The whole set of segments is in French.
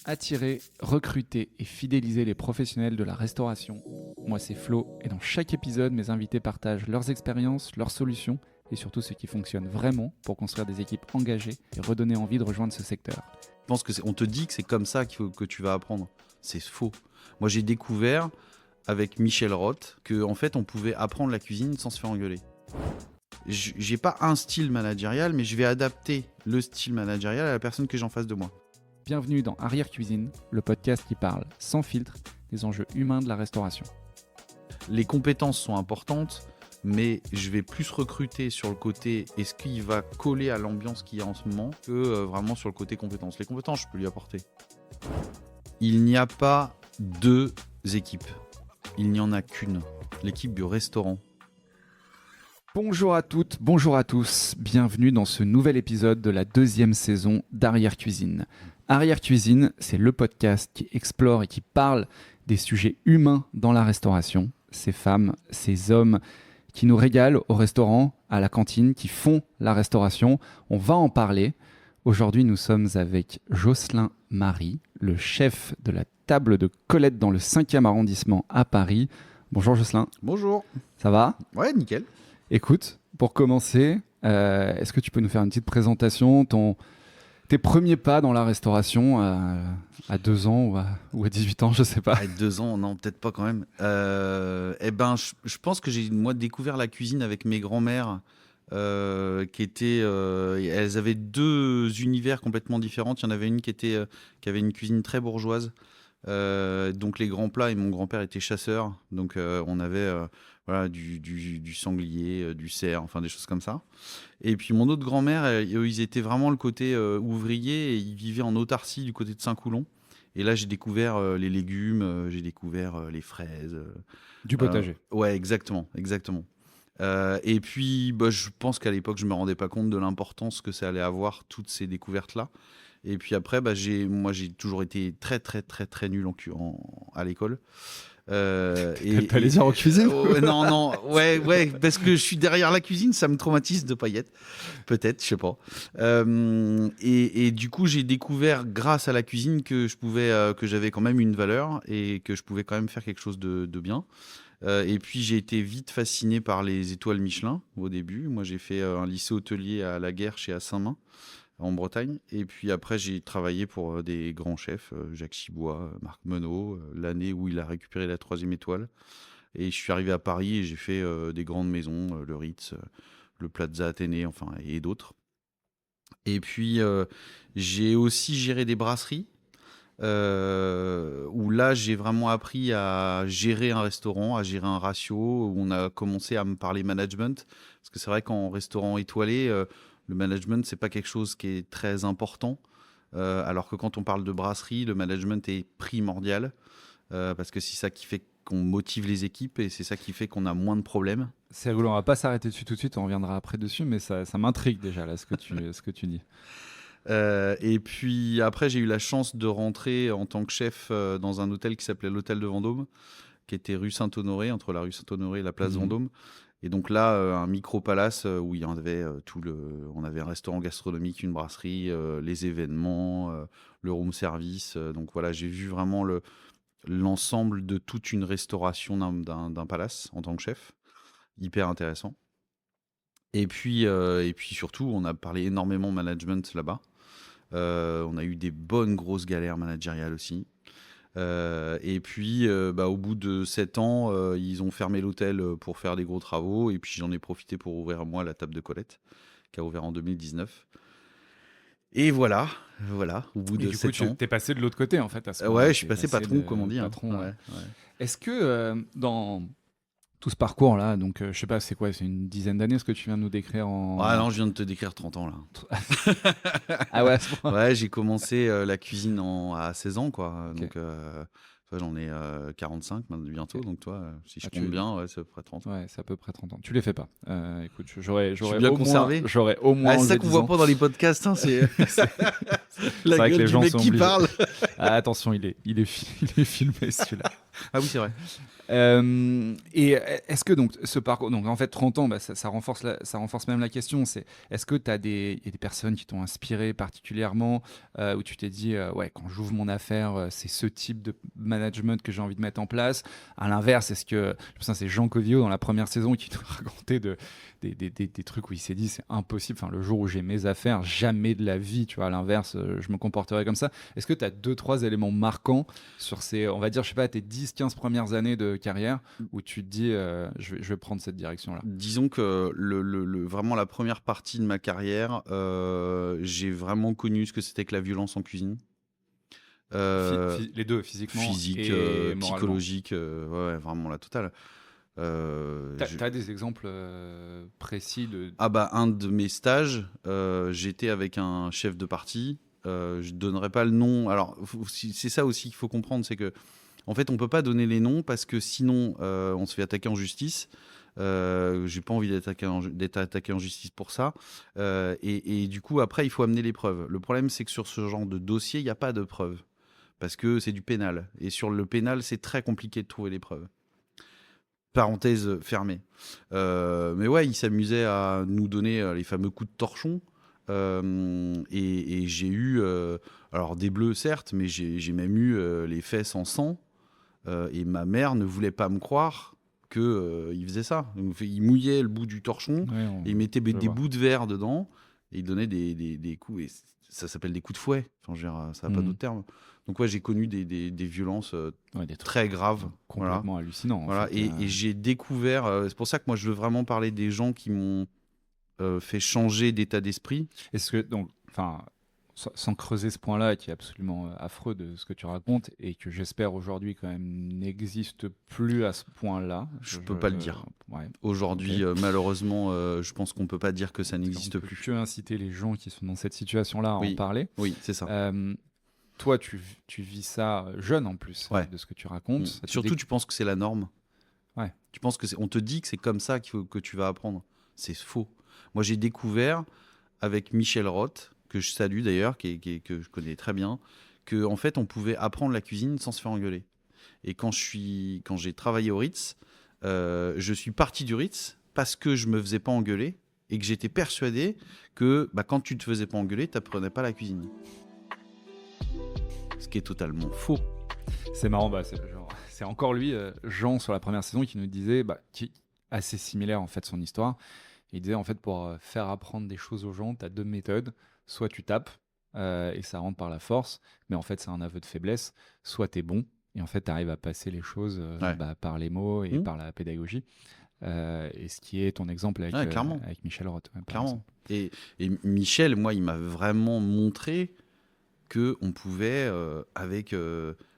Attirer, recruter et fidéliser les professionnels de la restauration. Moi, c'est Flo et dans chaque épisode, mes invités partagent leurs expériences, leurs solutions et surtout ce qui fonctionne vraiment pour construire des équipes engagées et redonner envie de rejoindre ce secteur. Je pense qu'on te dit que c'est comme ça que tu vas apprendre. C'est faux. Moi, j'ai découvert avec Michel Roth qu'en fait, on pouvait apprendre la cuisine sans se faire engueuler. J'ai pas un style managérial, mais je vais adapter le style managérial à la personne que j'ai en face de moi. Bienvenue dans Arrière Cuisine, le podcast qui parle sans filtre des enjeux humains de la restauration. Les compétences sont importantes, mais je vais plus recruter sur le côté est-ce qu'il va coller à l'ambiance qu'il y a en ce moment que vraiment sur le côté compétences. Les compétences, je peux lui apporter. Il n'y a pas deux équipes. Il n'y en a qu'une. L'équipe du restaurant. Bonjour à toutes, bonjour à tous. Bienvenue dans ce nouvel épisode de la deuxième saison d'Arrière Cuisine. Arrière Cuisine, c'est le podcast qui explore et qui parle des sujets humains dans la restauration. Ces femmes, ces hommes qui nous régalent au restaurant, à la cantine, qui font la restauration. On va en parler. Aujourd'hui, nous sommes avec Jocelyn Marie, le chef de la table de Colette dans le 5e arrondissement à Paris. Bonjour Jocelyn. Bonjour. Ça va ? Ouais, nickel. Écoute, pour commencer, est-ce que tu peux nous faire une petite présentation, tes premiers pas dans la restauration à 2 ans ou à 18 ans, je sais pas. À 2 ans, non, peut-être pas quand même. Je pense que j'ai moi découvert la cuisine avec mes grands-mères qui étaient... elles avaient 2 univers complètement différents. Il y en avait une qui avait une cuisine très bourgeoise. Donc les grands plats, et mon grand-père était chasseur. Donc on avait du sanglier, du cerf, enfin des choses comme ça. Et puis mon autre grand-mère, ils étaient vraiment le côté ouvrier et ils vivaient en autarcie du côté de Saint-Coulon. Et là j'ai découvert les légumes, j'ai découvert les fraises. Du potager. Ouais, exactement. Et puis je pense qu'à l'époque je me rendais pas compte de l'importance que ça allait avoir, toutes ces découvertes-là. Et puis après, j'ai toujours été très très très très nul à l'école. T'allais dire en cuisine Non, ouais, parce que je suis derrière la cuisine, ça me traumatise de pas y être. Peut-être, je sais pas. Et du coup, j'ai découvert grâce à la cuisine que j'avais quand même une valeur et que je pouvais quand même faire quelque chose de bien. Et puis j'ai été vite fasciné par les étoiles Michelin au début. Moi, j'ai fait un lycée hôtelier à La Guerche et à Saint-Main, en Bretagne. Et puis après, j'ai travaillé pour des grands chefs, Jacques Chibois, Marc Menot, l'année où il a récupéré la 3e étoile. Et je suis arrivé à Paris et j'ai fait des grandes maisons, le Ritz, le Plaza Athénée, et d'autres. Et puis, j'ai aussi géré des brasseries, où là, j'ai vraiment appris à gérer un restaurant, à gérer un ratio, où on a commencé à me parler management. Parce que c'est vrai qu'en restaurant étoilé... le management, c'est pas quelque chose qui est très important, alors que quand on parle de brasserie, le management est primordial, parce que c'est ça qui fait qu'on motive les équipes et c'est ça qui fait qu'on a moins de problèmes. C'est rigolo, on va pas s'arrêter dessus tout de suite, on reviendra après dessus, mais ça m'intrigue déjà là, ce que tu dis. Et puis après, j'ai eu la chance de rentrer en tant que chef dans un hôtel qui s'appelait l'Hôtel de Vendôme, qui était rue Saint-Honoré, entre la rue Saint-Honoré et la place Vendôme. Et donc là, un micro-palace où il y en avait on avait un restaurant gastronomique, une brasserie, les événements, le room service. Donc voilà, j'ai vu vraiment l'ensemble de toute une restauration d'un palace en tant que chef. Hyper intéressant. Et puis surtout, on a parlé énormément management là-bas. On a eu des bonnes grosses galères managériales aussi. Et puis au bout de 7 ans, ils ont fermé l'hôtel pour faire des gros travaux et puis j'en ai profité pour ouvrir moi la table de Colette qui a ouvert en 2019 et voilà au bout de 7 ans. Du coup, t'es passé de l'autre côté en fait à ce moment-là. Ouais, je suis passé patron comme on dit. Patron, ouais. Est-ce que dans tout ce parcours là, donc je sais pas, c'est quoi, c'est une dizaine d'années ce que tu viens de nous décrire en... Ouais, non, je viens de te décrire 30 ans là. Ah ouais. Ouais, j'ai commencé la cuisine à 16 ans quoi. Okay. Donc toi, j'en ai 45 bientôt, okay. Donc toi, si je compte bien, ouais, c'est à peu près 30 ans. Ouais, c'est à peu près 30 ans. Tu les fais pas. Écoute, j'aurais bien conservé. J'aurais au moins. C'est ça qu'on voit pas dans les podcasts, hein, c'est la gueule du mec qui parle. Ah, attention, il est filmé celui-là. Ah oui, c'est vrai. Et est-ce que donc ce parcours, donc en fait 30 ans, ça renforce ça renforce même la question. C'est est-ce que y a des personnes qui t'ont inspiré particulièrement, où tu t'es dit ouais, quand j'ouvre mon affaire, c'est ce type de management que j'ai envie de mettre en place. À l'inverse, est-ce que je pense que c'est Jean Covio dans la première saison qui nous racontait des trucs où il s'est dit c'est impossible. Enfin, le jour où j'ai mes affaires, jamais de la vie, tu vois. À l'inverse, je me comporterai comme ça. Est-ce que tu as 2-3 éléments marquants sur ces, on va dire, je sais pas, tes 10-15 premières années de carrière où tu te dis je vais prendre cette direction-là? Disons que vraiment la première partie de ma carrière, j'ai vraiment connu ce que c'était que la violence en cuisine. Les deux, physiquement Physique, et moralement. psychologique, ouais, vraiment la totale. T'as des exemples précis de... Ah bah un de mes stages, j'étais avec un chef de parti. Je donnerai pas le nom. Alors c'est ça aussi qu'il faut comprendre, c'est que en fait on peut pas donner les noms parce que sinon on se fait attaquer en justice. J'ai pas envie d'être attaqué en justice pour ça. Et du coup après il faut amener les preuves. Le problème c'est que sur ce genre de dossier il n'y a pas de preuves parce que c'est du pénal. Et sur le pénal c'est très compliqué de trouver les preuves. Parenthèse fermée. Mais ouais, il s'amusait à nous donner les fameux coups de torchon. Et j'ai eu, alors des bleus certes, mais j'ai même eu les fesses en sang. Et ma mère ne voulait pas me croire qu'il faisait ça. Donc, il mouillait le bout du torchon, et il mettait des bouts de verre dedans, et il donnait des coups. Et ça s'appelle des coups de fouet. Enfin, je veux dire, ça n'a pas d'autre terme. Donc ouais, j'ai connu des violences très graves. Complètement hallucinant. Voilà. Et j'ai découvert, c'est pour ça que moi je veux vraiment parler des gens qui m'ont fait changer d'état d'esprit. Est-ce que, donc, enfin, sans creuser ce point-là, qui est absolument affreux de ce que tu racontes, et que j'espère aujourd'hui quand même n'existe plus à ce point-là. Je peux pas le dire. Ouais. Aujourd'hui, malheureusement, je pense qu'on peut pas dire que ça n'existe plus. Tu peux inciter les gens qui sont dans cette situation-là à en parler. Oui, c'est ça. Toi, tu vis ça jeune en plus, de ce que tu racontes. Surtout, tu penses que c'est la norme. Ouais. Tu penses que on te dit que c'est comme ça que tu vas apprendre. C'est faux. Moi, j'ai découvert avec Michel Roth, que je salue d'ailleurs, que je connais très bien, que en fait, on pouvait apprendre la cuisine sans se faire engueuler. Et quand j'ai travaillé au Ritz, je suis parti du Ritz parce que je me faisais pas engueuler et que j'étais persuadé que quand tu te faisais pas engueuler, tu n'apprenais pas la cuisine. Ce qui est totalement faux. C'est marrant, c'est encore lui, Jean, sur la première saison, qui nous disait, qui assez similaire en fait son histoire. Il disait en fait pour faire apprendre des choses aux gens, tu as deux méthodes. Soit tu tapes et ça rentre par la force, mais en fait c'est un aveu de faiblesse. Soit tu es bon et en fait tu arrives à passer les choses par les mots et par la pédagogie. Et ce qui est ton exemple avec Michel Roth. Clairement. Et Michel, moi, il m'a vraiment montré qu'on pouvait, avec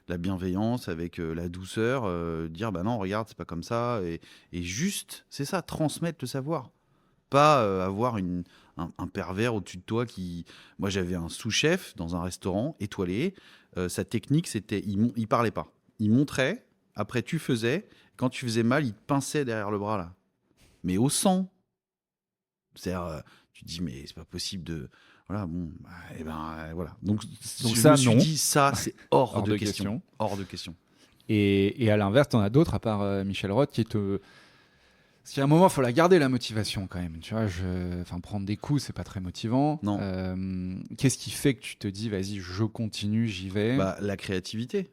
la bienveillance, avec la douceur, dire non, regarde, c'est pas comme ça. Et juste, c'est ça, transmettre le savoir. Pas avoir un pervers au-dessus de toi qui... Moi, j'avais un sous-chef dans un restaurant étoilé. Sa technique, c'était... Il parlait pas. Il montrait, après tu faisais. Quand tu faisais mal, il te pinçait derrière le bras, là. Mais au sang. C'est-à-dire, tu te dis, mais c'est pas possible de... Voilà, bon, voilà. Donc je ça, me suis dit, ça, c'est hors de question. Hors de question. Et à l'inverse, t'en as d'autres, à part Michel Roth, qui te... Parce qu'à un moment, il faut la garder, la motivation, quand même. Tu vois, prendre des coups, c'est pas très motivant. Non. Qu'est-ce qui fait que tu te dis, vas-y, je continue, j'y vais? La créativité.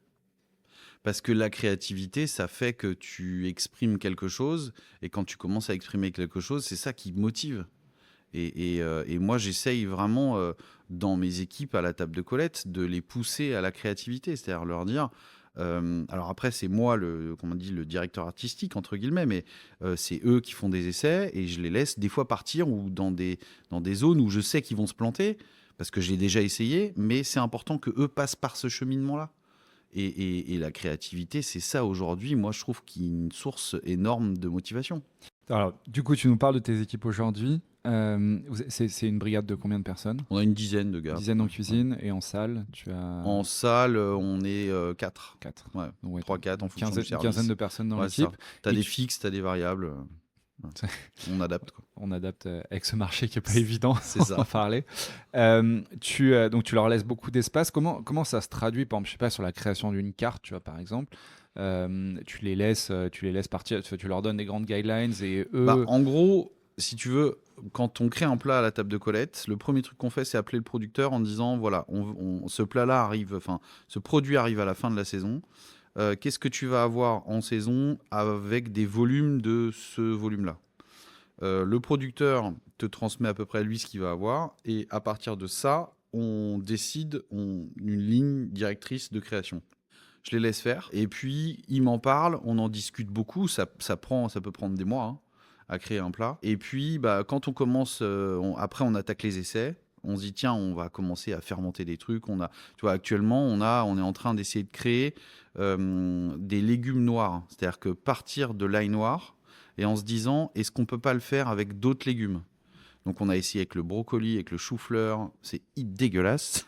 Parce que la créativité, ça fait que tu exprimes quelque chose. Et quand tu commences à exprimer quelque chose, c'est ça qui motive. Et moi, j'essaye vraiment, dans mes équipes à la table de Colette, de les pousser à la créativité. C'est-à-dire leur dire... alors après, c'est moi le directeur artistique, entre guillemets, mais c'est eux qui font des essais et je les laisse des fois partir ou dans des zones où je sais qu'ils vont se planter parce que j'ai déjà essayé, mais c'est important que eux passent par ce cheminement-là. Et la créativité, c'est ça aujourd'hui, moi je trouve qu'il y a une source énorme de motivation. Alors, du coup, tu nous parles de tes équipes aujourd'hui. C'est une brigade de combien de personnes? On a une dizaine de gars. Une dizaine en cuisine et en salle, tu as... En salle, on est 4. 4. Ouais, Donc, 3-4 en fonction du service. Une quinzaine de personnes dans l'équipe. Tu as des fixes, tu as des variables. On adapte, quoi. On adapte avec ce marché qui n'est pas évident, C'est ça. en parler. Donc tu leur laisses beaucoup d'espace. Comment ça se traduit, par exemple, je sais pas, sur la création d'une carte, tu vois, par exemple, tu les laisses partir, tu leur donnes des grandes guidelines et eux. En gros, si tu veux, quand on crée un plat à la table de Colette, le premier truc qu'on fait, c'est appeler le producteur en disant voilà, ce plat-là arrive, enfin, ce produit arrive à la fin de la saison. Qu'est-ce que tu vas avoir en saison avec des volumes de ce volume-là? Le producteur te transmet à peu près lui ce qu'il va avoir, et à partir de ça, on décide une ligne directrice de création. Je les laisse faire, et puis ils m'en parlent, on en discute beaucoup, ça peut prendre des mois, hein, à créer un plat. Et puis quand on commence, après on attaque les essais, on se dit tiens, on va commencer à fermenter des trucs. Tu vois, actuellement on est en train d'essayer de créer des légumes noirs, c'est-à-dire que partir de l'ail noir et en se disant est-ce qu'on peut pas le faire avec d'autres légumes. Donc on a essayé avec le brocoli, avec le chou-fleur, c'est dégueulasse.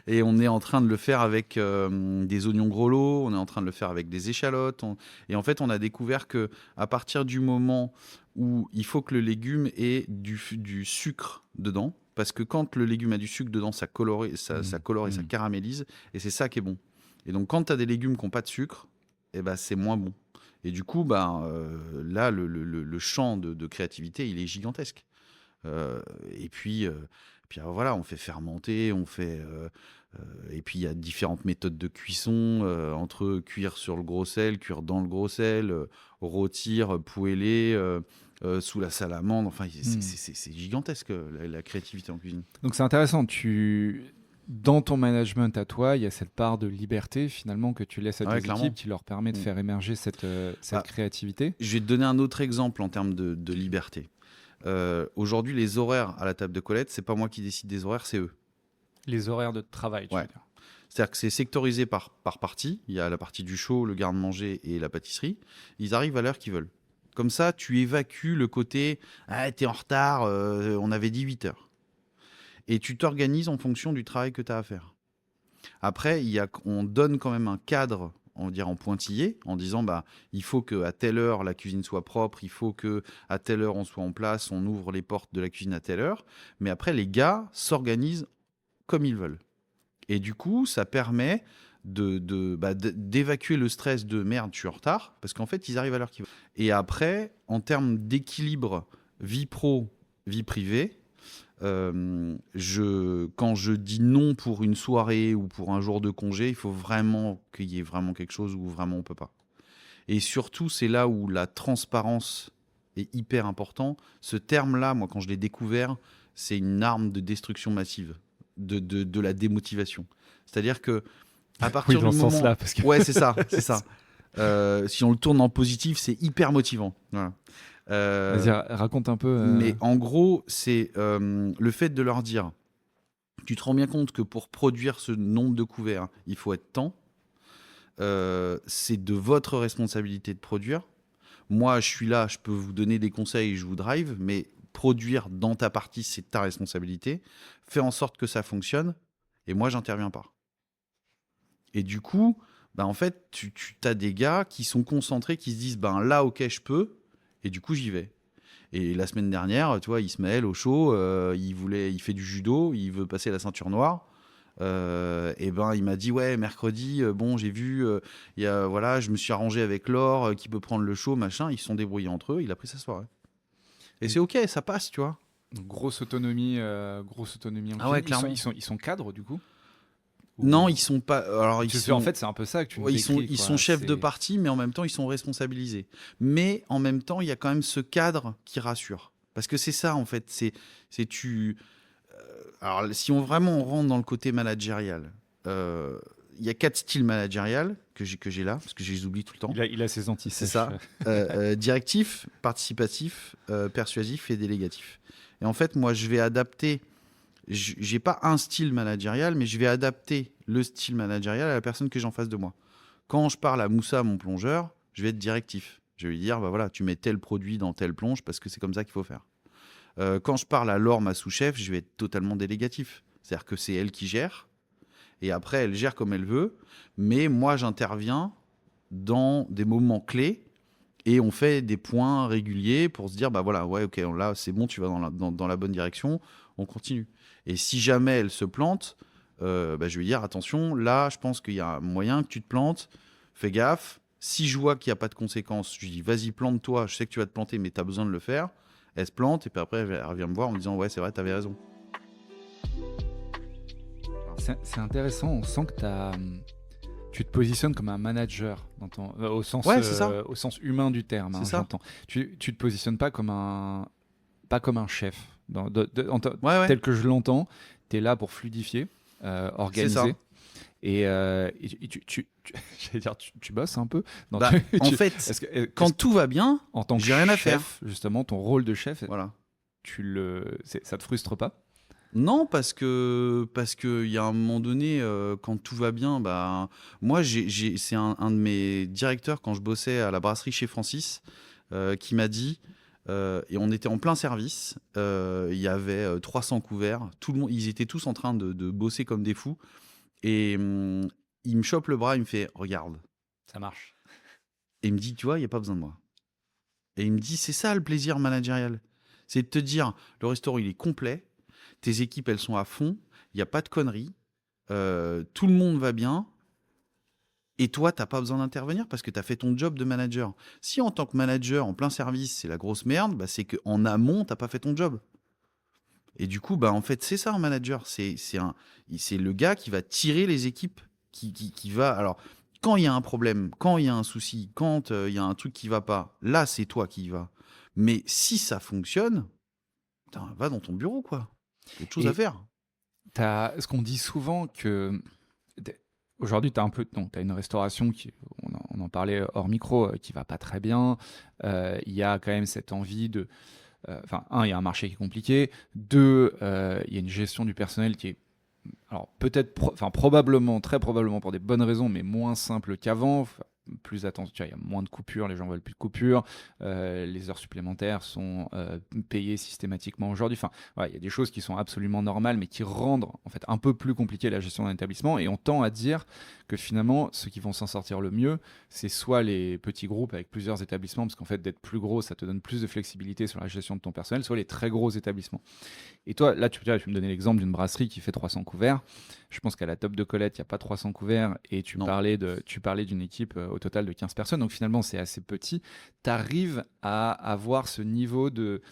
Et on est en train de le faire avec des oignons grelots, on est en train de le faire avec des échalotes. Et en fait, on a découvert que à partir du moment où il faut que le légume ait du sucre dedans, parce que quand le légume a du sucre dedans, ça colore et ça caramélise, et c'est ça qui est bon. Et donc, quand tu as des légumes qui n'ont pas de sucre, c'est moins bon. Et du coup, là, le champ de créativité, il est gigantesque. Et puis voilà, on fait fermenter, et puis il y a différentes méthodes de cuisson, entre cuire sur le gros sel, cuire dans le gros sel, rôtir, poêler, sous la salamandre. Enfin, c'est gigantesque la créativité en cuisine. Donc c'est intéressant. Dans ton management à toi, il y a cette part de liberté finalement que tu laisses à tes équipes qui leur permet de faire émerger cette créativité. Je vais te donner un autre exemple en termes de liberté. Aujourd'hui, les horaires à la table de Colette, c'est pas moi qui décide des horaires, c'est eux. Les horaires de travail, tu veux dire. C'est-à-dire que c'est sectorisé par partie. Il y a la partie du chaud, le garde-manger et la pâtisserie. Ils arrivent à l'heure qu'ils veulent. Comme ça, tu évacues le côté « Ah, t'es en retard, on avait dit 8 heures ». Et tu t'organises en fonction du travail que tu as à faire. Après, on donne quand même un cadre, on va dire en pointillé, en disant il faut qu'à telle heure la cuisine soit propre, il faut qu'à telle heure on soit en place, on ouvre les portes de la cuisine à telle heure. Mais après, les gars s'organisent comme ils veulent. Et du coup, ça permet d'évacuer le stress de merde, je suis en retard, parce qu'en fait, ils arrivent à l'heure qu'ils veulent. Et après, en termes d'équilibre vie pro, vie privée, quand je dis non pour une soirée ou pour un jour de congé, il faut vraiment qu'il y ait vraiment quelque chose où vraiment on peut pas. Et surtout, c'est là où la transparence est hyper important. Ce terme-là, moi, quand je l'ai découvert, c'est une arme de destruction massive, de la démotivation. C'est-à-dire que à partir du moment, sens-là, parce que... ouais, c'est ça. Si on le tourne en positif, c'est hyper motivant. Voilà. Vas-y, raconte un peu. Mais en gros, c'est le fait de leur dire tu te rends bien compte que pour produire ce nombre de couverts, il faut être tant. C'est de votre responsabilité de produire. Moi, je suis là, je peux vous donner des conseils, je vous drive, mais produire dans ta partie, c'est ta responsabilité. Fais en sorte que ça fonctionne, et moi, j'interviens pas. Et du coup, en fait, tu as des gars qui sont concentrés, qui se disent là, ok, je peux. Et du coup, j'y vais. Et la semaine dernière, tu vois, Ismaël au show, il fait du judo, il veut passer la ceinture noire. Il m'a dit ouais, mercredi, j'ai vu, je me suis arrangé avec Laure qui peut prendre le show, machin. Ils se sont débrouillés entre eux. Il a pris sa soirée. Et c'est ok, ça passe, tu vois. Donc, grosse autonomie en ouais, clairement. Ils sont cadres du coup. Non, ils sont pas. Alors, en fait, c'est un peu ça que tu me décris. Ils sont chefs de partie, mais en même temps, ils sont responsabilisés. Mais en même temps, il y a quand même ce cadre qui rassure. Parce que c'est ça, en fait. Alors, si on rentre dans le côté managérial, il y a 4 styles managériels que j'ai là, parce que je les oublie tout le temps. Il a ses antisèches. C'est ça. Directif, participatif, persuasif et délégatif. Et en fait, moi, je vais adapter. J'ai pas un style managérial, mais je vais adapter le style managérial à la personne que j'ai en face de moi. Quand je parle à Moussa, mon plongeur, je vais être directif. Je vais lui dire, voilà, tu mets tel produit dans telle plonge parce que c'est comme ça qu'il faut faire. Quand je parle à Laure, ma sous-chef, je vais être totalement délégatif. C'est-à-dire que c'est elle qui gère, et après, elle gère comme elle veut, mais moi, j'interviens dans des moments clés Et on fait des points réguliers pour se dire, bah voilà, ouais, ok, là, c'est bon, tu vas dans la bonne direction, on continue. Et si jamais elle se plante, bah, je vais lui dire, attention, là, je pense qu'il y a un moyen que tu te plantes, fais gaffe. Si je vois qu'il n'y a pas de conséquences, je lui dis, vas-y, plante-toi, je sais que tu vas te planter, mais tu as besoin de le faire. Elle se plante, et puis après, elle revient me voir en me disant, ouais, c'est vrai, tu avais raison. C'est intéressant, on sent que tu te positionnes comme un manager au sens, Ouais, c'est ça. au sens humain du terme, C'est ça. j'entends. Tu te positionnes pas comme un chef. Ouais, ouais, Tel que je l'entends, tu es là pour fluidifier, c'est organiser. ça. Et j'allais dire, tu bosses un peu. Non, Bah, en fait, quand tout va bien, en tant que j'ai rien à faire. chef, justement, ton rôle de chef, Voilà. ça te frustre pas? Non, parce que il y a un moment donné, quand tout va bien, bah moi c'est un de mes directeurs quand je bossais à la brasserie chez Francis qui m'a dit et on était en plein service, il y avait 300 couverts, tout le monde, ils étaient tous en train de bosser comme des fous et il me chope le bras, il me fait regarde Ça marche. et il me dit tu vois il y a pas besoin de moi et il me dit c'est ça le plaisir managérial, c'est de te dire le restaurant il est complet. Tes équipes, elles sont à fond. Il n'y a pas de conneries. Tout le monde va bien. Et toi, tu n'as pas besoin d'intervenir parce que tu as fait ton job de manager. Si en tant que manager, en plein service, c'est la grosse merde, bah, c'est qu'en amont, tu n'as pas fait ton job. Et du coup, bah, en fait, c'est ça un manager. C'est le gars qui va tirer les équipes. Qui va. Alors, quand il y a un problème, quand il y a un souci, quand il y a un truc qui ne va pas, là, c'est toi qui y vas. Mais si ça fonctionne, putain, va dans ton bureau, quoi. Il y a autre chose à Et faire. ce qu'on dit souvent que aujourd'hui, tu as une restauration on en parlait hors micro, qui va pas très bien. Il y a quand même cette envie de. Enfin, il y a un marché qui est compliqué. Deux, il y a une gestion du personnel qui est. Alors, probablement, très probablement pour des bonnes raisons, mais moins simple qu'avant. Enfin, plus attention, il y a moins de coupures, les gens veulent plus de coupures, les heures supplémentaires sont payées systématiquement aujourd'hui. Enfin, voilà, il y a des choses qui sont absolument normales, mais qui rendent en fait un peu plus compliqué la gestion d'un établissement. Et on tend à dire que finalement, ceux qui vont s'en sortir le mieux, c'est soit les petits groupes avec plusieurs établissements, parce qu'en fait, d'être plus gros, ça te donne plus de flexibilité sur la gestion de ton personnel, soit les très gros établissements. Et toi, là, tu me donner l'exemple d'une brasserie qui fait 300 couverts. Je pense qu'à la Top de Colette, il n'y a pas 300 couverts. Et tu Non. parlais d'une équipe au total de 15 personnes. Donc finalement, c'est assez petit. Tu arrives à avoir ce niveau de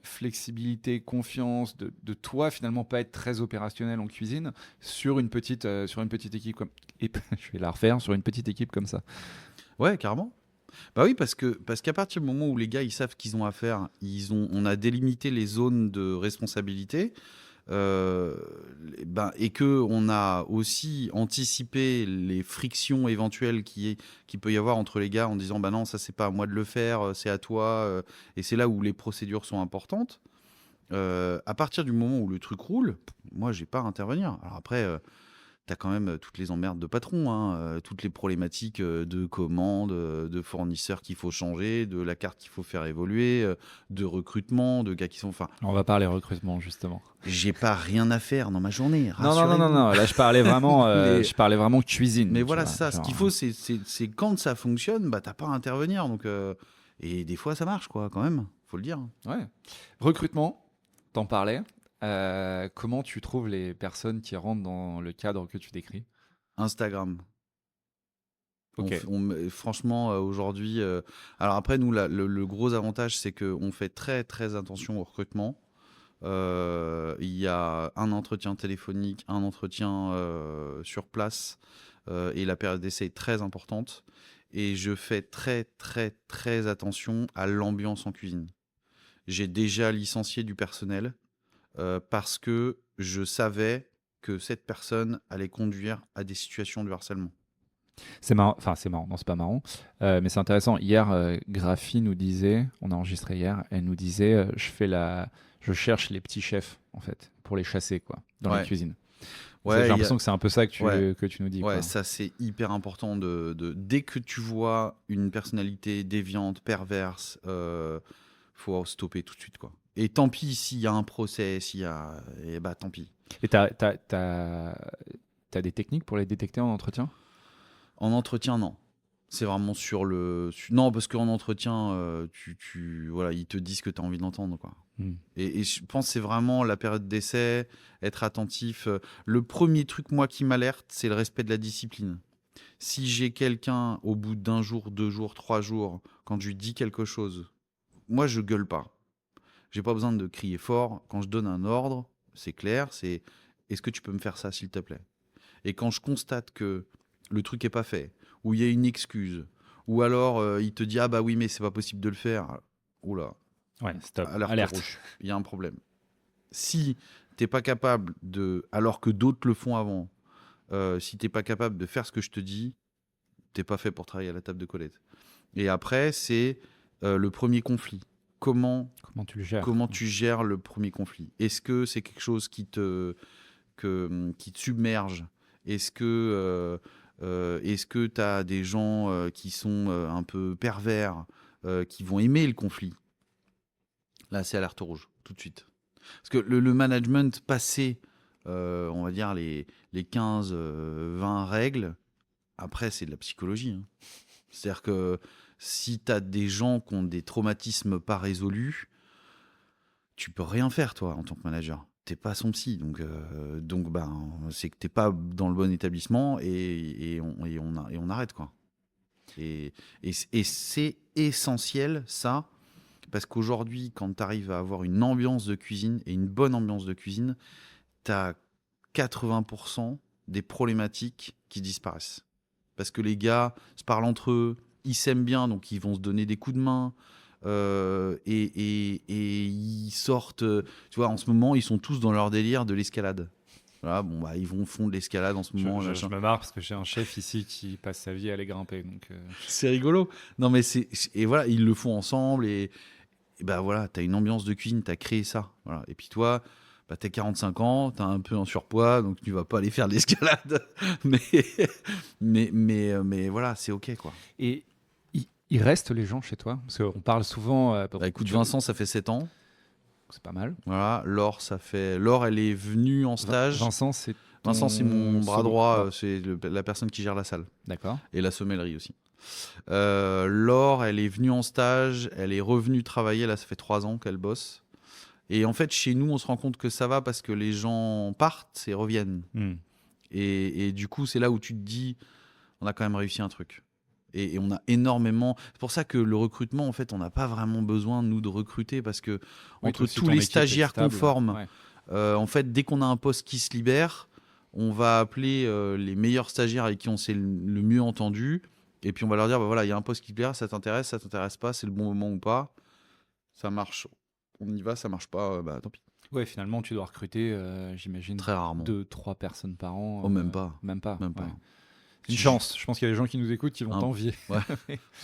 flexibilité, confiance, de toi, finalement, pas être très opérationnel en cuisine sur une petite équipe comme. Et je vais la refaire sur une petite équipe comme ça. Ouais, carrément. Bah oui, parce qu'à partir du moment où les gars ils savent qu'ils ont à faire, on a délimité les zones de responsabilité, et que on a aussi anticipé les frictions éventuelles qui peut y avoir entre les gars en disant bah non ça c'est pas à moi de le faire, c'est à toi, et c'est là où les procédures sont importantes. À partir du moment où le truc roule, moi j'ai pas à intervenir. Alors après. T'as quand même toutes les emmerdes de patron, hein, toutes les problématiques de commandes, de fournisseurs qu'il faut changer, de la carte qu'il faut faire évoluer, de recrutement, de gars qui sont. Enfin, On va parler recrutement, justement. j'ai pas rien à faire dans ma journée. Non. Là, je parlais vraiment, je parlais vraiment cuisine. Mais tu voilà, vois, ça. Ce genre, qu'il faut, c'est quand ça fonctionne, bah t'as pas à intervenir. Donc, et des fois, ça marche, quoi, quand même. Faut le dire. Ouais. Recrutement, t'en parlais. Comment tu trouves les personnes qui rentrent dans le cadre que tu décris? Instagram. Ok. Franchement, aujourd'hui. Alors après, nous, le gros avantage, c'est qu'on fait très, très attention au recrutement. Il y a un entretien téléphonique, un entretien sur place, et la période d'essai est très importante. Et je fais très, très, très attention à l'ambiance en cuisine. J'ai déjà licencié du personnel parce que je savais que cette personne allait conduire à des situations de harcèlement. C'est marrant. Enfin, c'est marrant. Non, c'est pas marrant. Mais c'est intéressant. Hier, Graphie nous disait, on a enregistré hier, elle nous disait, je cherche les petits chefs, en fait, pour les chasser, quoi, dans la Ouais. cuisine. Ouais, J'ai l'impression que c'est un peu ça Ouais. que tu nous dis. Ouais, Quoi. ça c'est hyper important dès que tu vois une personnalité déviante, perverse, faut stopper tout de suite quoi. Et tant pis s'il y a un procès, bah tant pis. Et t'as des techniques pour les détecter en entretien? En entretien non. C'est vraiment sur le... Non, parce qu'en entretien, voilà, ils te disent ce que tu as envie d'entendre, quoi. Et je pense que c'est vraiment la période d'essai, être attentif. Le premier truc, moi, qui m'alerte, c'est le respect de la discipline. Si j'ai quelqu'un, au bout d'1 jour, 2 jours, 3 jours, quand je lui dis quelque chose, moi, je gueule pas. J'ai pas besoin de crier fort. Quand je donne un ordre, c'est clair, c'est « Est-ce que tu peux me faire ça, s'il te plaît ?» Et quand je constate que le truc est pas fait, ou il y a une excuse, ou alors il te dit « Ah bah oui, mais c'est pas possible de le faire. » Oula, Ouais, stop, alerte rouge, il y a un problème. Si t'es pas capable de, alors que d'autres le font avant, si t'es pas capable de faire ce que je te dis, t'es pas fait pour travailler à la table de Colette. Et après, c'est le premier conflit. Comment tu le gères? Comment tu gères le premier conflit? Est-ce que c'est quelque chose qui te submerge? Est-ce que tu as des gens qui sont un peu pervers, qui vont aimer le conflit? Là, c'est alerte rouge, tout de suite. Parce que le management, passé, on va dire, les 15-20 règles, après, c'est de la psychologie. Hein. C'est-à-dire que si tu as des gens qui ont des traumatismes pas résolus, tu peux rien faire, toi, en tant que manager. T'es pas son psy, donc c'est que t'es pas dans le bon établissement et on arrête, quoi. Et c'est essentiel, ça, parce qu'aujourd'hui, quand tu arrives à avoir une ambiance de cuisine et une bonne ambiance de cuisine, tu as 80% des problématiques qui disparaissent. Parce que les gars se parlent entre eux, ils s'aiment bien, donc ils vont se donner des coups de main. Et ils sortent, tu vois, en ce moment, ils sont tous dans leur délire de l'escalade. Voilà, bon, bah, ils font de l'escalade en ce moment. Je me marre parce que j'ai un chef ici qui passe sa vie à aller grimper. Donc c'est rigolo. Non, mais et voilà, ils le font ensemble et bah voilà, t'as une ambiance de cuisine, t'as créé ça. Voilà. Et puis toi, bah, t'as 45 ans, t'as un peu en surpoids, donc tu vas pas aller faire de l'escalade. mais voilà, c'est OK, quoi. Et il reste les gens chez toi? Parce qu'on parle souvent... Bah, écoute, Vincent, ça fait 7 ans. C'est pas mal. Voilà, Laure, elle est venue en stage. Vincent, c'est mon bras droit, c'est la personne qui gère la salle. D'accord. Et la sommellerie aussi. Laure, elle est venue en stage, elle est revenue travailler, là ça fait 3 ans qu'elle bosse. Et en fait, chez nous, on se rend compte que ça va parce que les gens partent et reviennent. Et du coup, c'est là où tu te dis, on a quand même réussi un truc. Et on a énormément... C'est pour ça que le recrutement, en fait, on n'a pas vraiment besoin, nous, de recruter, parce que entre tous les stagiaires qu'on forme, en fait, dès qu'on a un poste qui se libère, on va appeler les meilleurs stagiaires avec qui on s'est le mieux entendu, et puis on va leur dire, bah voilà, il y a un poste qui se libère, ça t'intéresse pas, c'est le bon moment ou pas, ça marche, on y va, ça marche pas, bah tant pis. Ouais, finalement, tu dois recruter, j'imagine, très rarement 2-3 personnes par an. Oh, même pas. Ouais. Une chance. Je pense qu'il y a des gens qui nous écoutent qui vont t'envier. Ouais.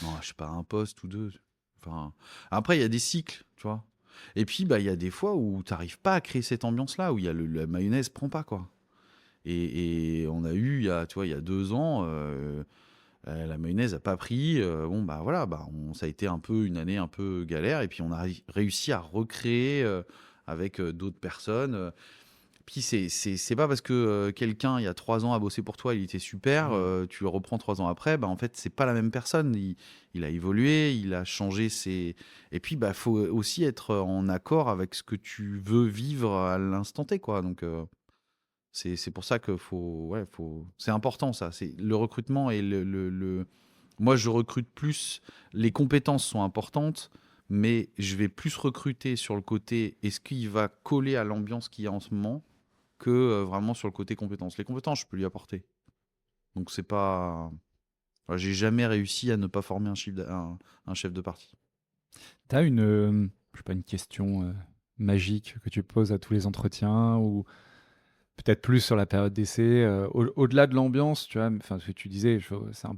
Non, je sais pas, un poste ou deux. Enfin, après, il y a des cycles, tu vois. Et puis, bah, il y a des fois où tu n'arrives pas à créer cette ambiance-là, où la mayonnaise prend pas, quoi. Et on a eu, il y a 2 ans, la mayonnaise a pas pris. Bon, bah voilà, ça a été une année un peu galère. Et puis, on a réussi à recréer avec d'autres personnes. Puis c'est pas parce que quelqu'un il y a 3 ans a bossé pour toi, il était super, tu le reprends 3 ans après, bah en fait c'est pas la même personne, il a évolué, il a changé et puis bah faut aussi être en accord avec ce que tu veux vivre à l'instant T, quoi. Donc c'est pour ça que c'est important, ça, c'est le recrutement et moi je recrute plus, les compétences sont importantes, mais je vais plus recruter sur le côté est-ce qu'il va coller à l'ambiance qu'il y a en ce moment que vraiment sur le côté compétences. Les compétences, je peux lui apporter. Donc c'est pas... Enfin, j'ai jamais réussi à ne pas former un chef de partie. Tu as je sais pas, une question magique que tu poses à tous les entretiens ou peut-être plus sur la période d'essai, au-delà de l'ambiance, tu vois, enfin, ce que tu disais, c'est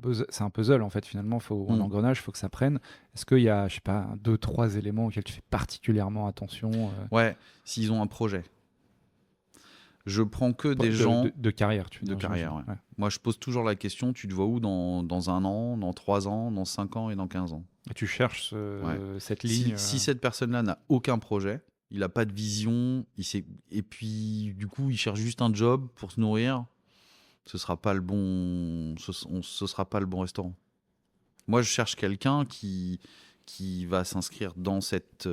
un puzzle en fait, finalement, un engrenage, il faut que ça prenne. Est-ce qu'il y a, je sais pas, 2-3 éléments auxquels tu fais particulièrement attention Ouais, s'ils ont un projet. Je prends que des gens... De carrière, tu veux dire. De carrière, ouais. Moi, je pose toujours la question, tu te vois où dans 1 an, dans 3 ans, dans 5 ans et dans 15 ans? Et tu cherches cette ligne... Si cette personne-là n'a aucun projet, il n'a pas de vision, et puis du coup, il cherche juste un job pour se nourrir, ce sera pas le bon restaurant. Moi, je cherche quelqu'un qui va s'inscrire dans cette...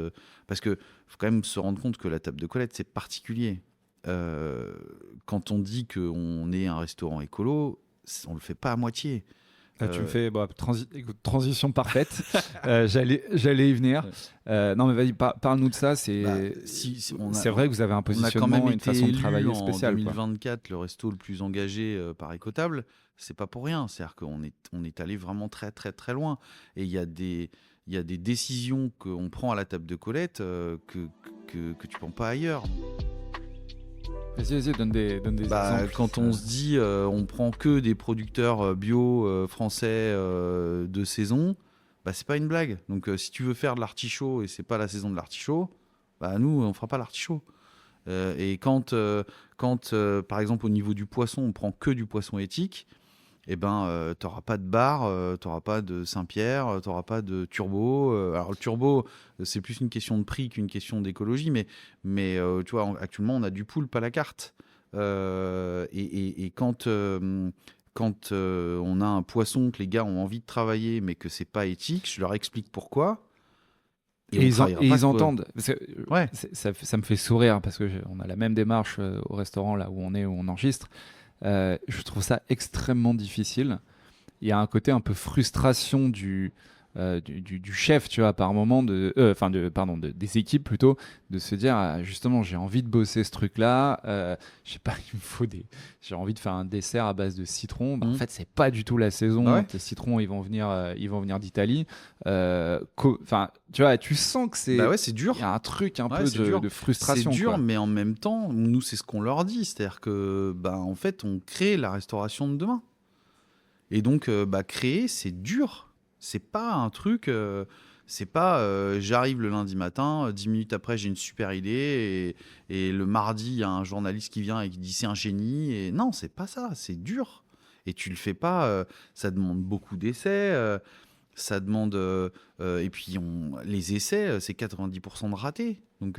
parce que faut quand même se rendre compte que la table de Colette, c'est particulier. Quand on dit qu'on est un restaurant écolo, on le fait pas à moitié. Là, tu me fais écoute, transition parfaite. J'allais y venir. Non, mais vas-y, parle-nous de ça. C'est vrai que vous avez un positionnement, une façon de travailler spéciale. En 2024, le resto le plus engagé par Écotable, c'est pas pour rien. C'est-à-dire qu'on est allé vraiment très, très, très loin. Et il y a des décisions qu'on prend à la table de Colette que tu prends pas ailleurs. Vas-y, donne des exemples. Quand on se dit on prend que des producteurs bio français de saison, c'est pas une blague. Donc si tu veux faire de l'artichaut et c'est pas la saison de l'artichaut, nous on fera pas l'artichaut. Et quand par exemple au niveau du poisson, on prend que du poisson éthique, t'auras pas de bar, t'auras pas de Saint-Pierre, t'auras pas de turbo. Alors le turbo, c'est plus une question de prix qu'une question d'écologie, mais tu vois, actuellement on a du poulpe à la carte. Et quand on a un poisson que les gars ont envie de travailler, mais que c'est pas éthique, je leur explique pourquoi. Et ils entendent. Ouais. Ça me fait sourire parce que on a la même démarche au restaurant là où on enregistre. Je trouve ça extrêmement difficile. Il y a un côté un peu frustration du chef, tu vois, par moment, des équipes plutôt, de se dire justement, j'ai envie de bosser ce truc-là. Je sais pas, j'ai envie de faire un dessert à base de citron. En fait, c'est pas du tout la saison. Ouais. Les citrons, ils vont venir d'Italie. Enfin, tu vois, tu sens que c'est dur. Il y a un truc un peu de frustration. C'est dur, quoi. mais en même temps, nous, c'est ce qu'on leur dit. C'est-à-dire que, en fait, on crée la restauration de demain. Et donc, créer, c'est dur. C'est pas un truc. C'est pas j'arrive le lundi matin, 10 minutes après, j'ai une super idée. Et le mardi, il y a un journaliste qui vient et qui dit c'est un génie. Et non, c'est pas ça. C'est dur. Et tu le fais pas. Ça demande beaucoup d'essais. Ça demande. Et puis, les essais, c'est 90% de ratés. Donc,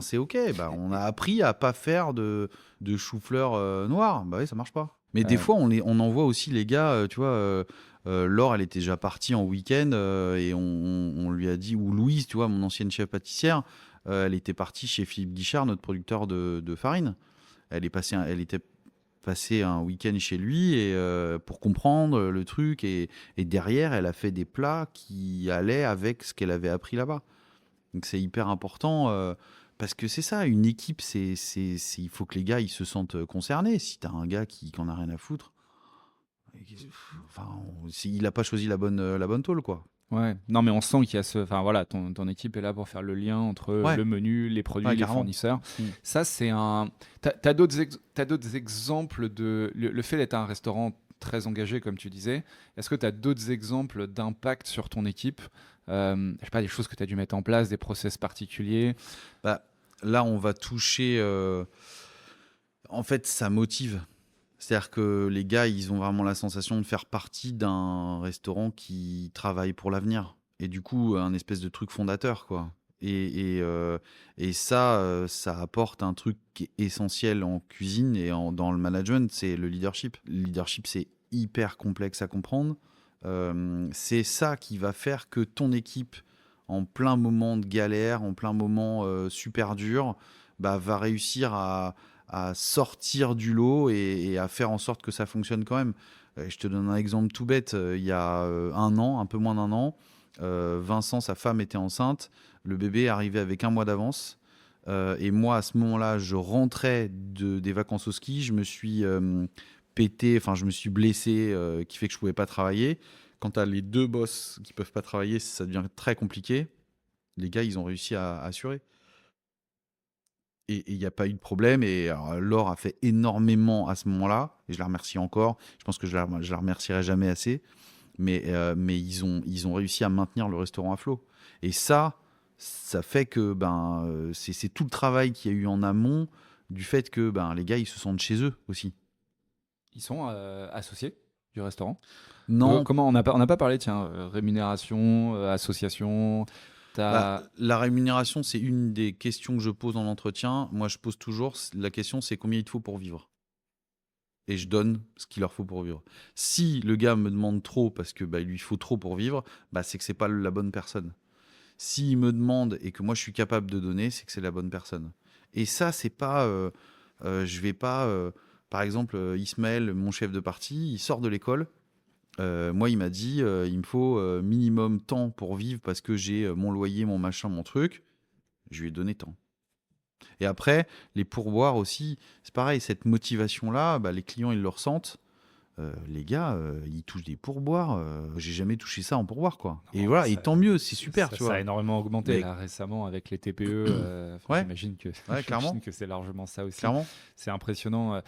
c'est OK. On a appris à pas faire de chou-fleur noir. Oui, ça marche pas. Mais des fois, on envoie aussi les gars, tu vois. Laure, elle était déjà partie en week-end et on lui a dit, ou Louise, tu vois, mon ancienne chef pâtissière, elle était partie chez Philippe Guichard, notre producteur de farine. Elle était passée un week-end chez lui pour comprendre le truc et derrière, elle a fait des plats qui allaient avec ce qu'elle avait appris là-bas. Donc c'est hyper important parce que c'est ça, une équipe, il faut que les gars ils se sentent concernés. Si t'as un gars qui en a rien à foutre, il n'a pas choisi la bonne tôle, quoi. Ouais, non, mais on sent qu'il y a enfin voilà, ton équipe est là pour faire le lien entre le menu, les produits, les fournisseurs. Ça, c'est un. T'as d'autres exemples de le fait d'être un restaurant très engagé, comme tu disais. Est-ce que tu as d'autres exemples d'impact sur ton équipe? Je sais pas, des choses que tu as dû mettre en place, des process particuliers. Là, on va toucher. En fait, ça motive. C'est-à-dire que les gars, ils ont vraiment la sensation de faire partie d'un restaurant qui travaille pour l'avenir. Et du coup, un espèce de truc fondateur, quoi. Et ça apporte un truc qui est essentiel en cuisine et dans le management, c'est le leadership. Le leadership, c'est hyper complexe à comprendre. C'est ça qui va faire que ton équipe, en plein moment de galère, en plein moment super dur, va réussir à sortir du lot et à faire en sorte que ça fonctionne quand même. Je te donne un exemple tout bête. Il y a un peu moins d'un an, Vincent, sa femme, était enceinte. Le bébé arrivait avec 1 mois d'avance. Et moi, à ce moment-là, je rentrais des vacances au ski. Je me suis je me suis blessé, qui fait que je ne pouvais pas travailler. Quand tu as les 2 boss qui ne peuvent pas travailler, ça devient très compliqué. Les gars, ils ont réussi à assurer. Et il n'y a pas eu de problème. Et alors, Laure a fait énormément à ce moment-là. Et je la remercie encore. Je pense que je la remercierai jamais assez. Mais ils ont réussi à maintenir le restaurant à flot. Et ça fait que c'est tout le travail qu'il y a eu en amont du fait que les gars, ils se sentent chez eux aussi. Ils sont associés du restaurant? Non. Comment on n'a pas parlé, tiens, rémunération, association. La rémunération, c'est une des questions que je pose dans l'entretien. Moi, je pose toujours la question, c'est combien il te faut pour vivre. et je donne ce qu'il leur faut pour vivre. Si le gars me demande trop parce que il lui faut trop pour vivre, c'est que c'est pas la bonne personne. S'il me demande et que moi je suis capable de donner, c'est que c'est la bonne personne. Et ça, c'est pas, je vais pas, par exemple, Ismaël, mon chef de parti, il sort de l'école. Moi, il m'a dit, il me faut minimum temps pour vivre parce que j'ai mon loyer, mon machin, mon truc. Je lui ai donné temps. Et après, les pourboires aussi, c'est pareil, cette motivation-là, les clients, ils le ressentent. Les gars, ils touchent des pourboires. J'ai jamais touché ça en pourboire, quoi. Et Non, voilà, ça- et tant mieux, c'est super, tu Ça vois. a énormément augmenté Mais- là, récemment avec les TPE. Ouais. J'imagine clairement. que c'est largement ça aussi. Clairement. C'est impressionnant.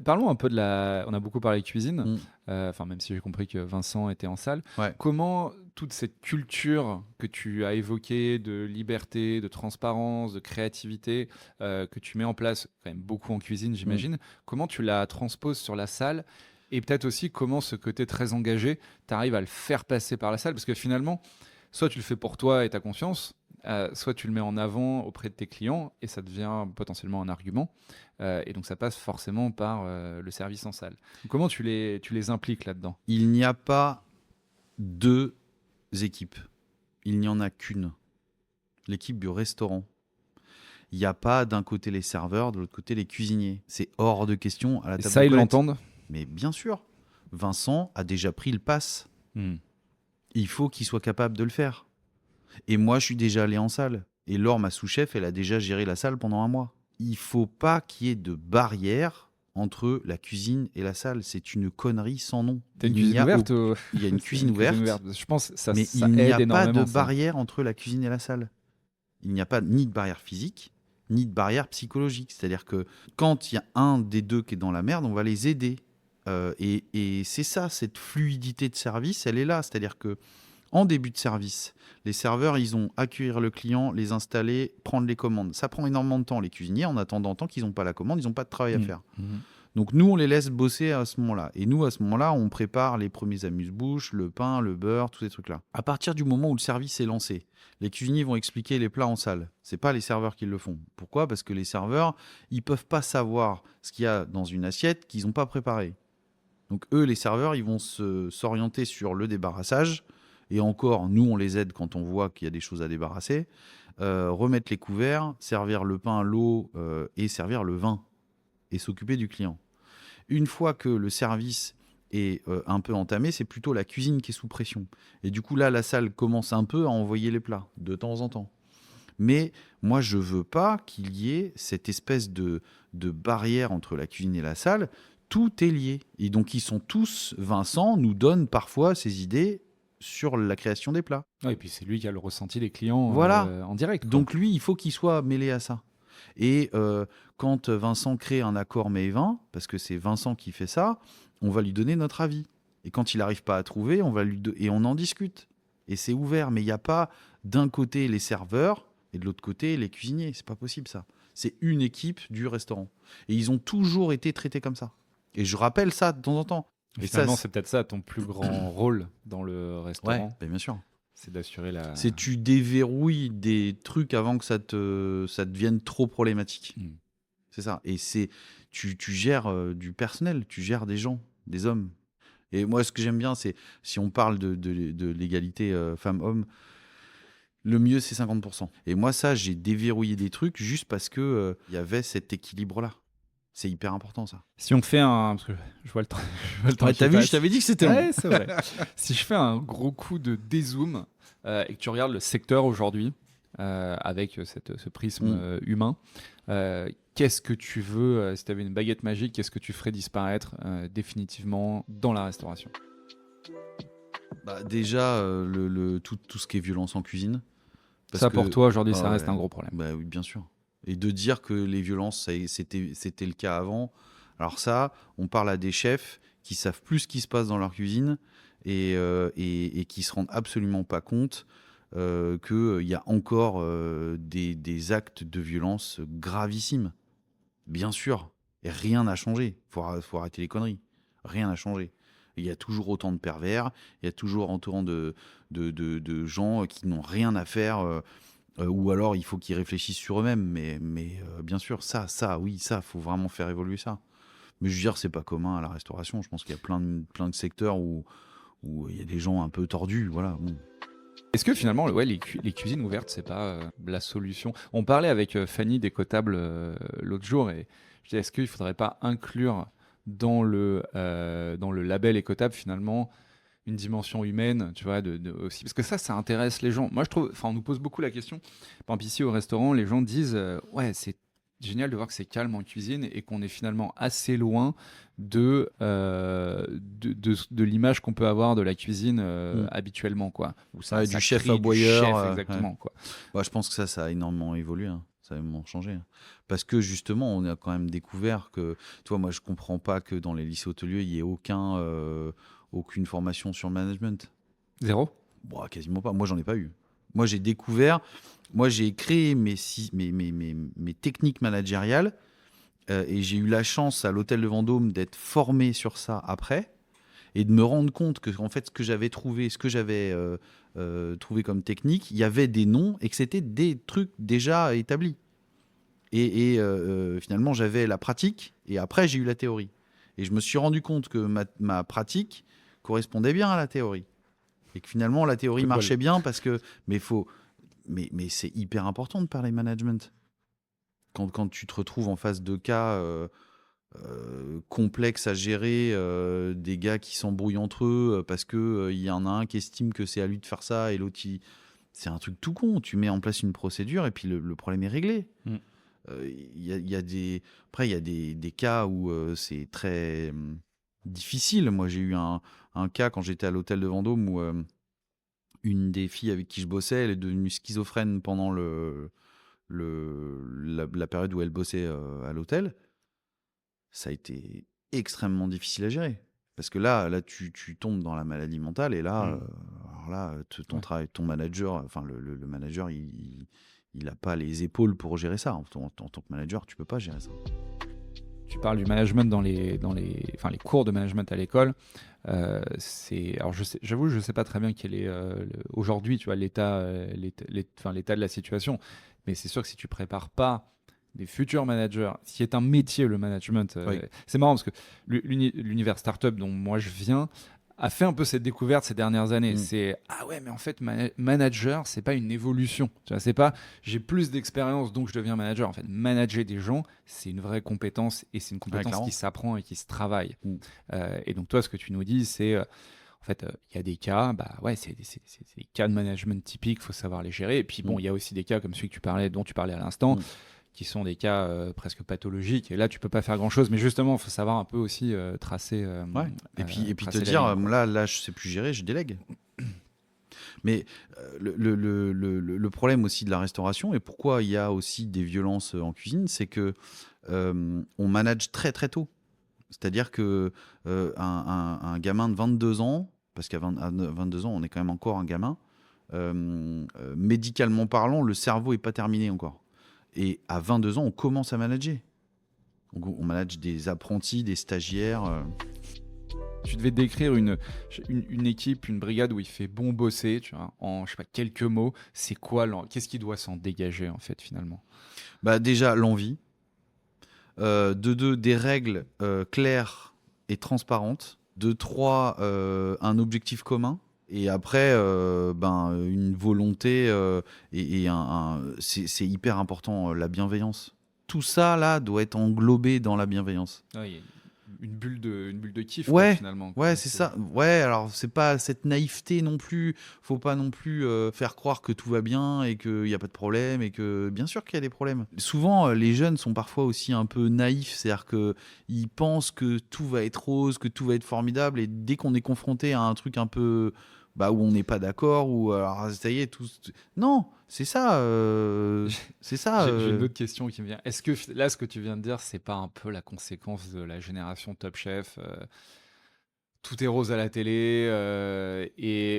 Parlons un peu de la. On a beaucoup parlé de cuisine. Mm. Même si j'ai compris que Vincent était en salle. Ouais. Comment toute cette culture que tu as évoquée de liberté, de transparence, de créativité que tu mets en place quand même beaucoup en cuisine, j'imagine. Comment tu la transposes sur la salle? Et peut-être aussi comment ce côté très engagé, tu arrives à le faire passer par la salle. Parce que finalement, soit tu le fais pour toi et ta conscience, soit tu le mets en avant auprès de tes clients et ça devient potentiellement un argument. Et donc ça passe forcément par le service en salle. Donc, comment tu les impliques là-dedans? Il n'y a pas deux équipes. Il n'y en a qu'une. L'équipe du restaurant. Il n'y a pas d'un côté les serveurs, de l'autre côté les cuisiniers. C'est hors de question à la Et table ça, de ils Colette. l'entendent? Mais bien sûr, Vincent a déjà pris le pass. Il faut qu'il soit capable de le faire. Et moi, je suis déjà allé en salle. Et Laure, ma sous-chef, elle a déjà géré la salle pendant 1 mois. Il faut pas qu'il y ait de barrière entre la cuisine et la salle. C'est une connerie sans nom. T'as une Il cuisine n'y a ouverte au- ou- Il y a une C'est cuisine ouverte, Je pense que ça mais ça il n'y aide a pas énormément. de ça. barrière entre la cuisine et la salle. Il n'y a pas ni de barrière physique, ni de barrière psychologique. C'est-à-dire que quand il y a un des deux qui est dans la merde, on va les aider. Et c'est ça, cette fluidité de service, elle est là. C'est-à-dire que en début de service, les serveurs, ils ont accueillir le client, les installer, prendre les commandes. Ça prend énormément de temps. Les cuisiniers, en attendant tant qu'ils n'ont pas la commande, ils n'ont pas de travail à faire. Donc nous, on les laisse bosser à ce moment-là. Et nous, à ce moment-là, on prépare les premiers amuse-bouches, le pain, le beurre, tous ces trucs-là. À partir du moment où le service est lancé, les cuisiniers vont expliquer les plats en salle. C'est pas les serveurs qui le font. Pourquoi ? Parce que les serveurs, ils peuvent pas savoir ce qu'il y a dans une assiette qu'ils n'ont pas préparé. Donc eux, les serveurs, ils vont s'orienter sur le débarrassage. Et encore, nous, on les aide quand on voit qu'il y a des choses à débarrasser. Remettre les couverts, servir le pain, l'eau et servir le vin. Et s'occuper du client. Une fois que le service est un peu entamé, c'est plutôt la cuisine qui est sous pression. Et du coup, là, la salle commence un peu à envoyer les plats, de temps en temps. Mais moi, je veux pas qu'il y ait cette espèce de barrière entre la cuisine et la salle. Tout est lié. Et donc, ils sont tous... Vincent nous donne parfois ses idées sur la création des plats. Ouais, et puis c'est lui qui a le ressenti des clients Voilà. en direct. Quoi. Donc, lui, il faut qu'il soit mêlé à ça. Et quand Vincent crée un accord mets et vin, parce que c'est Vincent qui fait ça, on va lui donner notre avis. Et quand il n'arrive pas à trouver, et on en discute. Et c'est ouvert, mais il n'y a pas d'un côté les serveurs et de l'autre côté les cuisiniers. C'est pas possible ça. C'est une équipe du restaurant. Et ils ont toujours été traités comme ça. Et je rappelle ça de temps en temps. Et Et finalement, ça, c'est peut-être ça ton plus grand rôle dans le ouais, restaurant. bien sûr. C'est d'assurer la. C'est tu déverrouilles des trucs avant que ça devienne trop problématique. C'est ça. Et tu gères du personnel, tu gères des gens, des hommes. Et moi, ce que j'aime bien, c'est si on parle de l'égalité femmes-hommes, le mieux, c'est 50%. Et moi, ça, j'ai déverrouillé des trucs juste parce que y avait cet équilibre-là. C'est hyper important, ça. Si on fait un. Parce que je vois le temps. Ouais, t'as vu, je t'avais dit que c'était long. Ouais, c'est vrai. Si je fais un gros coup de dézoom et que tu regardes le secteur aujourd'hui avec ce prisme humain, qu'est-ce que tu veux, si tu avais une baguette magique, qu'est-ce que tu ferais disparaître définitivement dans la restauration ? Déjà, tout ce qui est violence en cuisine. Parce ça, que- pour toi, aujourd'hui, ça Ah reste ouais. un gros problème. Bah oui, bien sûr. Et de dire que les violences, c'était le cas avant. Alors ça, on parle à des chefs qui savent plus ce qui se passe dans leur cuisine et qui se rendent absolument pas compte qu'il y a encore des actes de violence gravissimes. Bien sûr. Et rien n'a changé. Faut arrêter les conneries. Rien n'a changé. Il y a toujours autant de pervers. Il y a toujours autant de gens qui n'ont rien à faire. Ou alors il faut qu'ils réfléchissent sur eux-mêmes, mais bien sûr, oui, faut vraiment faire évoluer ça. Mais je veux dire, c'est pas commun à la restauration. Je pense qu'il y a plein de secteurs où il y a des gens un peu tordus. Voilà. Bon. Est-ce que finalement, les cuisines ouvertes, c'est pas la solution? On parlait avec Fanny d'Écotable l'autre jour et je disais, est-ce qu'il faudrait pas inclure dans le label Écotable finalement une dimension humaine, tu vois, aussi, parce que ça intéresse les gens. Moi, je trouve, enfin, on nous pose beaucoup la question. Par exemple, ici au restaurant, les gens disent, ouais, c'est génial de voir que c'est calme en cuisine et qu'on est finalement assez loin de l'image qu'on peut avoir de la cuisine habituellement, quoi. Où du chef aboyeur, exactement, quoi. Bah, je pense que ça a énormément évolué, hein. Ça a énormément changé, hein. Parce que justement, on a quand même découvert que, tu vois, moi, je comprends pas que dans les lycées hôteliers, il y ait aucune formation sur le management. Zéro? Bon, quasiment pas. Moi, j'en ai pas eu. Moi, j'ai découvert. Moi, j'ai créé mes techniques managériales et j'ai eu la chance à l'hôtel de Vendôme d'être formé sur ça après et de me rendre compte que en fait, ce que j'avais trouvé comme technique, il y avait des noms et que c'était des trucs déjà établis. Et finalement, j'avais la pratique et après, j'ai eu la théorie. Et je me suis rendu compte que ma pratique correspondait bien à la théorie. Et que finalement, la théorie marchait bien parce que... Mais c'est hyper important de parler management. Quand tu te retrouves en face de cas complexes à gérer, des gars qui s'embrouillent entre eux parce qu'il y en a un qui estime que c'est à lui de faire ça et l'autre, c'est un truc tout con. Tu mets en place une procédure et puis le problème est réglé. Il y a des cas où c'est très difficile. Moi, j'ai eu un cas quand j'étais à l'hôtel de Vendôme où une des filles avec qui je bossais, elle est devenue schizophrène pendant la période où elle bossait à l'hôtel. Ça a été extrêmement difficile à gérer. Parce que là tu tombes dans la maladie mentale et là, alors là ton manager, enfin le manager, il n'a pas les épaules pour gérer ça. En tant que manager, tu peux pas gérer ça. Tu parles du management dans les cours de management à l'école. Alors j'avoue, je sais pas très bien quel est aujourd'hui, tu vois, l'état de la situation. Mais c'est sûr que si tu prépares pas des futurs managers, ce qui est un métier, le management, c'est marrant parce que l'univers startup dont moi je viens a fait un peu cette découverte ces dernières années. C'est ouais, mais en fait manager, c'est pas une évolution. Tu vois, c'est pas j'ai plus d'expérience donc je deviens manager. En fait, manager des gens, c'est une vraie compétence et c'est une compétence qui s'apprend et qui se travaille. Et donc toi, ce que tu nous dis, c'est en fait, il y a des cas, c'est des cas de management typiques, faut savoir les gérer. Et puis bon, il y a aussi des cas comme celui dont tu parlais à l'instant, qui sont des cas presque pathologiques. Et là, tu peux pas faire grand-chose. Mais justement, il faut savoir un peu aussi tracer. Et puis te dire, là, je sais plus gérer, je délègue. Mais le problème aussi de la restauration, et pourquoi il y a aussi des violences en cuisine, c'est que on manage très très tôt. C'est-à-dire que un gamin de 22 ans, parce qu'à 22 ans, on est quand même encore un gamin, médicalement parlant, le cerveau n'est pas terminé encore. Et à 22 ans, on commence à manager. On manage des apprentis, des stagiaires. Tu devais décrire une équipe, une brigade où il fait bon bosser, tu vois, en je sais pas, quelques mots. C'est quoi, qu'est-ce qui doit s'en dégager en fait finalement? Déjà l'envie. De deux, des règles claires et transparentes. De trois, un objectif commun. Et après, une volonté et c'est hyper important, la bienveillance. Tout ça là doit être englobé dans la bienveillance. Oui, une bulle de kiff finalement. Ouais, c'est ça. Ouais, alors c'est pas cette naïveté non plus. Faut pas non plus faire croire que tout va bien et qu'il n'y a pas de problème et que bien sûr qu'il y a des problèmes. Souvent, les jeunes sont parfois aussi un peu naïfs, c'est-à-dire qu'ils pensent que tout va être rose, que tout va être formidable et dès qu'on est confronté à un truc un peu où on n'est pas d'accord ou alors ça y est tout. Non, c'est ça. C'est ça. J'ai une autre question qui me vient. Est-ce que là, ce que tu viens de dire, c'est pas un peu la conséquence de la génération Top Chef tout est rose à la télé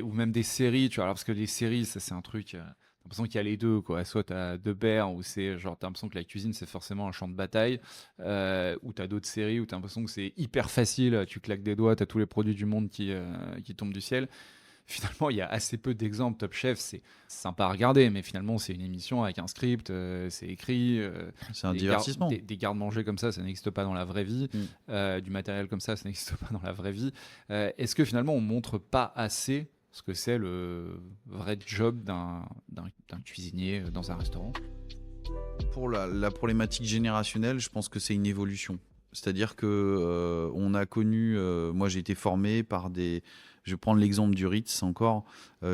ou même des séries, tu vois. Alors, parce que les séries, ça c'est un truc. T'as l'impression qu'il y a les deux, quoi. Soit t'as De Bear où c'est genre t'as l'impression que la cuisine c'est forcément un champ de bataille, ou t'as d'autres séries où t'as l'impression que c'est hyper facile. Tu claques des doigts, t'as tous les produits du monde qui tombent du ciel. finalement, il y a assez peu d'exemples. Top Chef, c'est sympa à regarder, mais finalement, c'est une émission avec un script, c'est écrit. C'est un divertissement. Des garde-manger comme ça n'existe pas dans la vraie vie. Du matériel comme ça n'existe pas dans la vraie vie. Est-ce que finalement, on montre pas assez ce que c'est le vrai job d'un cuisinier dans un restaurant? Pour la problématique générationnelle, je pense que c'est une évolution. C'est-à-dire que on a connu, moi j'ai été formé par des, je vais prendre l'exemple du Ritz encore,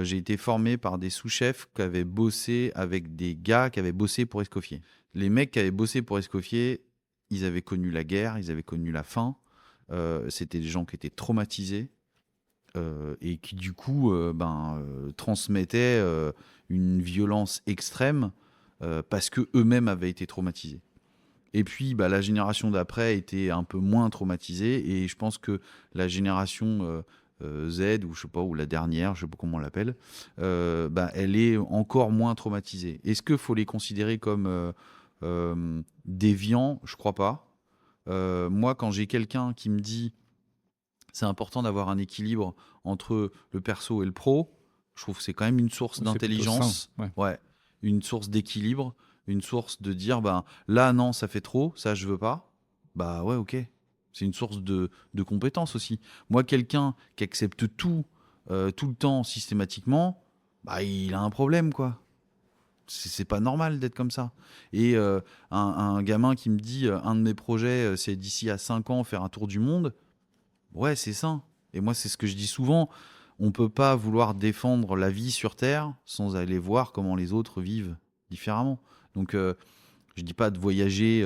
j'ai été formé par des sous-chefs qui avaient bossé avec des gars qui avaient bossé pour Escoffier. Les mecs qui avaient bossé pour Escoffier, ils avaient connu la guerre, ils avaient connu la faim, c'était des gens qui étaient traumatisés et qui du coup transmettaient une violence extrême parce que eux-mêmes avaient été traumatisés. Et puis, la génération d'après était un peu moins traumatisée. Et je pense que la génération Z, ou je sais pas, ou la dernière, je sais pas comment on l'appelle, elle est encore moins traumatisée. Est-ce qu'il faut les considérer comme déviants? Je crois pas. Moi, quand j'ai quelqu'un qui me dit c'est important d'avoir un équilibre entre le perso et le pro, je trouve que c'est quand même une source d'intelligence, une source d'équilibre. Une source de dire là non ça fait trop, ça je veux pas, ouais ok, c'est une source de compétence aussi. Moi quelqu'un qui accepte tout tout le temps systématiquement, il a un problème quoi. C'est pas normal d'être comme ça. Et un gamin qui me dit un de mes projets c'est d'ici à 5 ans faire un tour du monde, ouais c'est ça. Et moi c'est ce que je dis souvent, on peut pas vouloir défendre la vie sur Terre sans aller voir comment les autres vivent différemment. Donc, je dis pas de voyager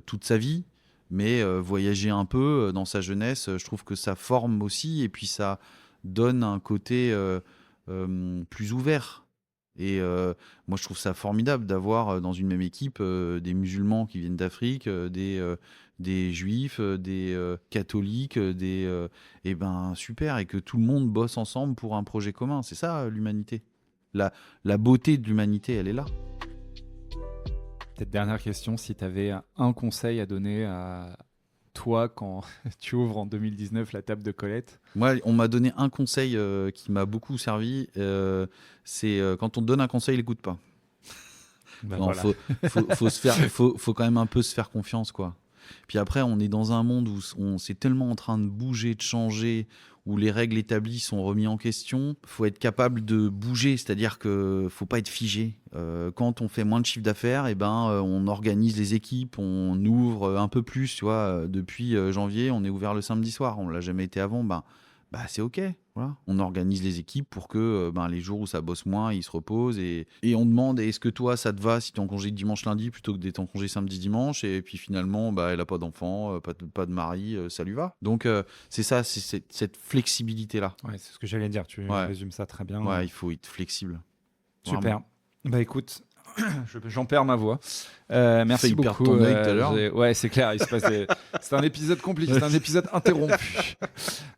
toute sa vie, mais voyager un peu dans sa jeunesse, je trouve que ça forme aussi et puis ça donne un côté plus ouvert. Et moi, je trouve ça formidable d'avoir dans une même équipe des musulmans qui viennent d'Afrique, des juifs, des catholiques, super, et que tout le monde bosse ensemble pour un projet commun. C'est ça l'humanité. La beauté de l'humanité, elle est là. Cette dernière question, si tu avais un conseil à donner à toi quand tu ouvres en 2019 la table de Colette. Moi, on m'a donné un conseil qui m'a beaucoup servi. C'est quand on te donne un conseil, l'écoute pas. Non, voilà. faut quand même un peu se faire confiance, quoi. Puis après, on est dans un monde où c'est tellement en train de bouger, de changer, où les règles établies sont remises en question. Il faut être capable de bouger, c'est-à-dire qu'il ne faut pas être figé. Quand on fait moins de chiffre d'affaires, on organise les équipes, on ouvre un peu plus. Tu vois, depuis janvier, on est ouvert le samedi soir. On ne l'a jamais été avant. C'est OK. Voilà. On organise les équipes pour que les jours où ça bosse moins, ils se reposent. Et on demande, est-ce que toi, ça te va si tu es en congé dimanche, lundi, plutôt que d'être en congé samedi, dimanche? Et puis finalement, elle n'a pas d'enfant, pas de mari, ça lui va. Donc, c'est ça, c'est cette flexibilité-là. Ouais, c'est ce que j'allais dire. Tu résumes ça très bien. Ouais, il faut être flexible. Super. Vraiment. Écoute... J'en perds ma voix. Merci beaucoup. Ton œil tout à l'heure. Ouais, c'est clair. Il se passe c'est un épisode compliqué, c'est un épisode interrompu,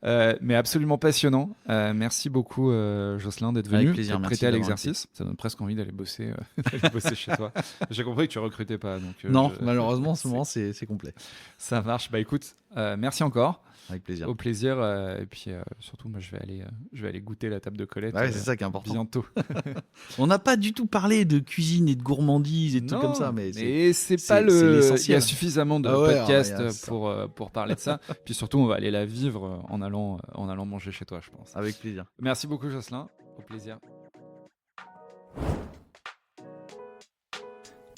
mais absolument passionnant. Merci beaucoup, Jocelyn, d'être venu, d'être prêté à l'exercice. Ça donne presque envie d'aller bosser chez toi. J'ai compris que tu recrutais pas. Donc, non, malheureusement, en ce moment, c'est complet. Ça marche. Écoute, merci encore. Avec plaisir. Au plaisir. Et puis surtout, moi, je vais aller goûter la table de Colette. Ouais, c'est ça qui est important. Bientôt. On n'a pas du tout parlé de cuisine et de gourmandise et de tout comme ça, mais c'est pas l'essentiel. Il y a suffisamment de podcasts pour parler de ça. Puis surtout, on va aller la vivre en allant manger chez toi, je pense. Avec plaisir. Merci beaucoup, Jocelyn. Au plaisir.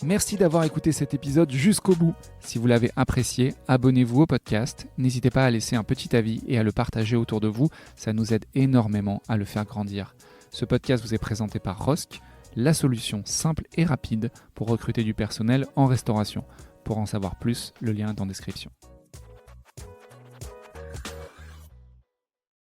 Merci d'avoir écouté cet épisode jusqu'au bout. Si vous l'avez apprécié, abonnez-vous au podcast. N'hésitez pas à laisser un petit avis et à le partager autour de vous. Ça nous aide énormément à le faire grandir. Ce podcast vous est présenté par Rosk, la solution simple et rapide pour recruter du personnel en restauration. Pour en savoir plus, le lien est en description.